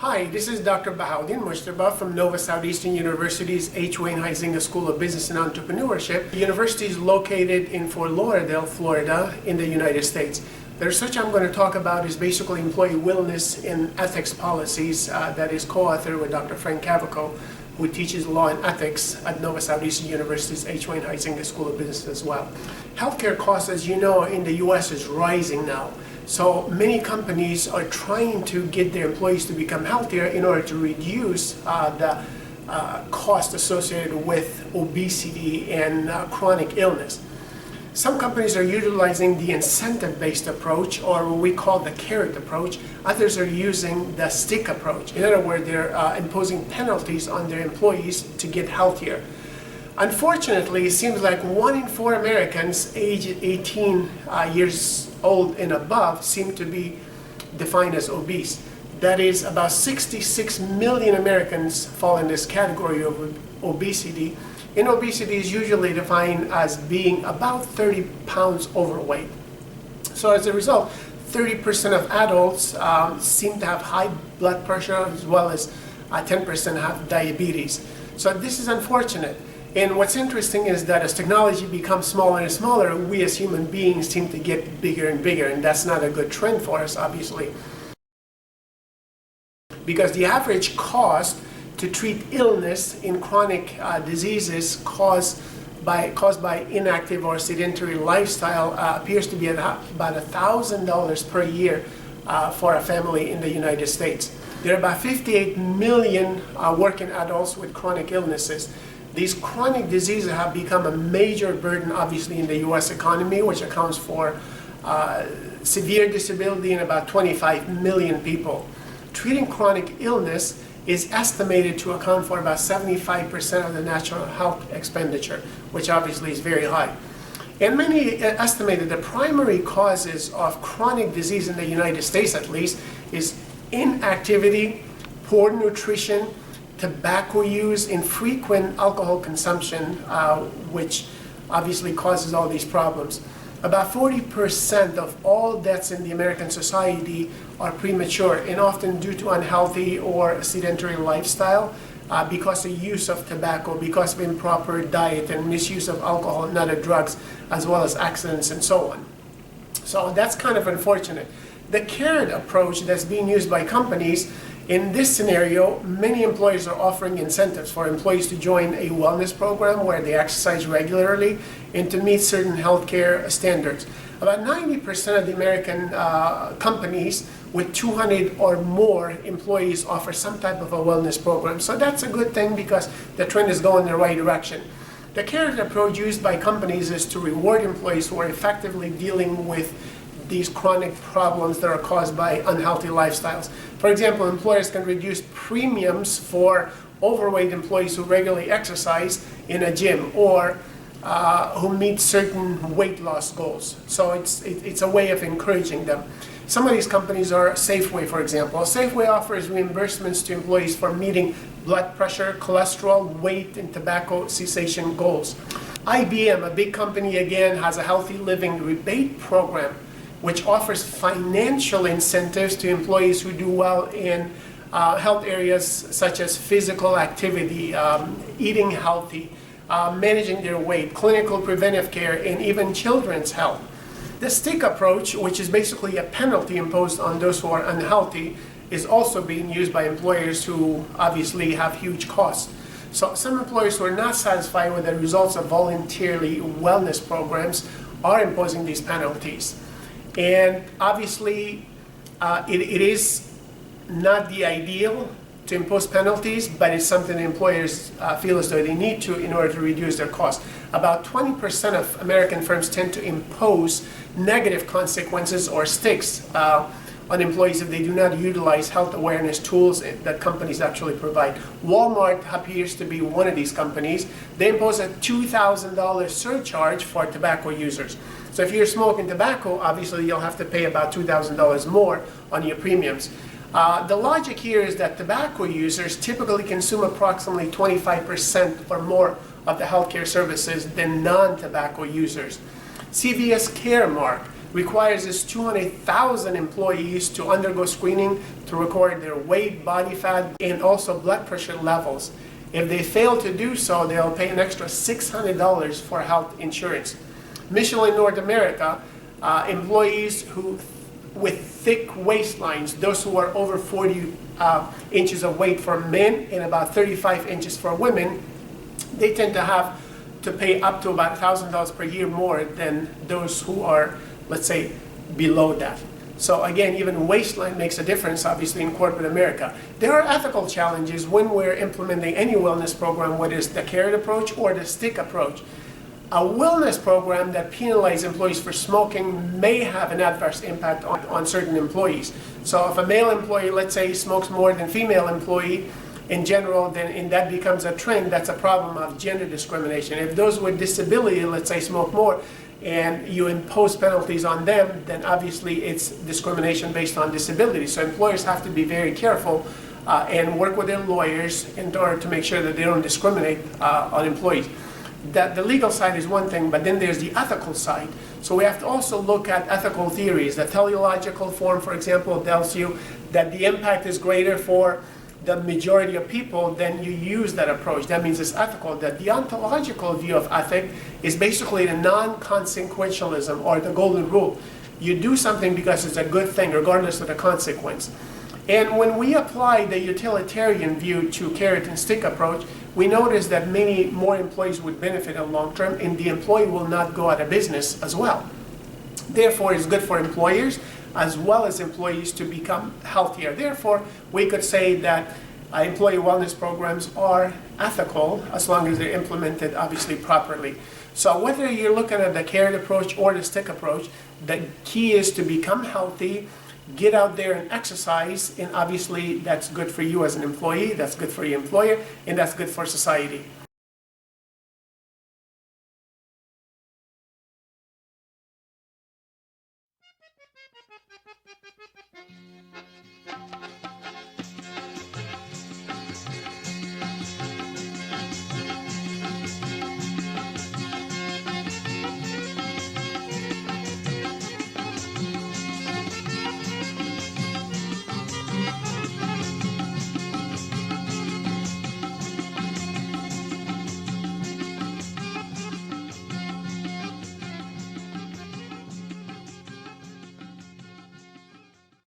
Hi, this is Dr. Bahaudin Mujtaba from Nova Southeastern University's H. Wayne Huizenga School of Business and Entrepreneurship. The university is located in Fort Lauderdale, Florida, in the United States. The research I'm going to talk about is basically employee wellness in ethics policies that is co-authored with Dr. Frank Cavico, who teaches law and ethics at Nova Southeastern University's H. Wayne Huizenga School of Business as well. Healthcare costs, as you know, in the U.S. is rising now. So many companies are trying to get their employees to become healthier in order to reduce the cost associated with obesity and chronic illness. Some companies are utilizing the incentive-based approach, or what we call the carrot approach. Others are using the stick approach. In other words, they're imposing penalties on their employees to get healthier. Unfortunately, it seems like 1 in 4 Americans aged 18 years old and above seem to be defined as obese. That is, about 66 million Americans fall in this category of obesity. And obesity is usually defined as being about 30 pounds overweight. So as a result, 30% of adults seem to have high blood pressure, as well as 10% have diabetes. So this is unfortunate. And what's interesting is that as technology becomes smaller and smaller, we as human beings seem to get bigger and bigger, and that's not a good trend for us, obviously. Because the average cost to treat illness in chronic diseases caused by inactive or sedentary lifestyle appears to be about $1,000 per year for a family in the United States. There are about 58 million working adults with chronic illnesses. These chronic diseases have become a major burden, obviously, in the U.S. economy, which accounts for severe disability in about 25 million people. Treating chronic illness is estimated to account for about 75% of the national health expenditure, which obviously is very high. And many estimate that the primary causes of chronic disease in the United States, at least, is inactivity, poor nutrition, tobacco use, and frequent alcohol consumption, which obviously causes all these problems. About 40% of all deaths in the American society are premature, and often due to unhealthy or sedentary lifestyle, because of use of tobacco, because of improper diet and misuse of alcohol and other drugs, as well as accidents and so on. So that's kind of unfortunate. The carrot approach that's being used by companies, in this scenario, many employers are offering incentives for employees to join a wellness program where they exercise regularly and to meet certain healthcare standards. About 90% of the American companies with 200 or more employees offer some type of a wellness program. So that's a good thing because the trend is going in the right direction. The carrot approach used by companies is to reward employees who are effectively dealing with these chronic problems that are caused by unhealthy lifestyles. For example, employers can reduce premiums for overweight employees who regularly exercise in a gym or who meet certain weight loss goals. So it's a way of encouraging them. Some of these companies are Safeway, for example. Safeway offers reimbursements to employees for meeting blood pressure, cholesterol, weight, and tobacco cessation goals. IBM, a big company again, has a healthy living rebate program which offers financial incentives to employees who do well in health areas such as physical activity, eating healthy, managing their weight, clinical preventive care, and even children's health. The stick approach, which is basically a penalty imposed on those who are unhealthy, is also being used by employers who obviously have huge costs. So some employers who are not satisfied with the results of voluntarily wellness programs are imposing these penalties. And obviously, it is not the ideal to impose penalties, but it's something that employers feel as though they need to in order to reduce their costs. About 20% of American firms tend to impose negative consequences or sticks on employees if they do not utilize health awareness tools that companies actually provide. Walmart appears to be one of these companies. They impose a $2,000 surcharge for tobacco users. So if you're smoking tobacco, obviously you'll have to pay about $2,000 more on your premiums. The logic here is that tobacco users typically consume approximately 25% or more of the healthcare services than non-tobacco users. CVS Caremark requires its 200,000 employees to undergo screening to record their weight, body fat, and also blood pressure levels. If they fail to do so, they'll pay an extra $600 for health insurance. Michelin North America, employees who with thick waistlines, those who are over 40 inches of weight for men and about 35 inches for women, they tend to have to pay up to about $1,000 per year more than those who are, let's say, below that. So again, even waistline makes a difference, obviously, in corporate America. There are ethical challenges when we're implementing any wellness program, whether it's the carrot approach or the stick approach. A wellness program that penalizes employees for smoking may have an adverse impact on certain employees. So if a male employee, let's say, smokes more than female employee, in general, then and that becomes a trend, that's a problem of gender discrimination. If those with disability, let's say, smoke more, and you impose penalties on them, then obviously it's discrimination based on disability. So employers have to be very careful and work with their lawyers in order to make sure that they don't discriminate on employees. That the legal side is one thing, but then there's the ethical side. So we have to also look at ethical theories. The teleological form, for example, tells you that the impact is greater for the majority of people, then you use that approach. That means it's ethical. That the ontological view of ethic is basically the non-consequentialism, or the golden rule. You do something because it's a good thing, regardless of the consequence. And when we apply the utilitarian view to carrot and stick approach, we notice that many more employees would benefit in the long term, and the employee will not go out of business as well. Therefore, it's good for employers as well as employees to become healthier. Therefore, we could say that employee wellness programs are ethical as long as they're implemented, obviously, properly. So whether you're looking at the carrot approach or the stick approach, the key is to become healthy, get out there and exercise, and obviously that's good for you as an employee, that's good for your employer, and that's good for society.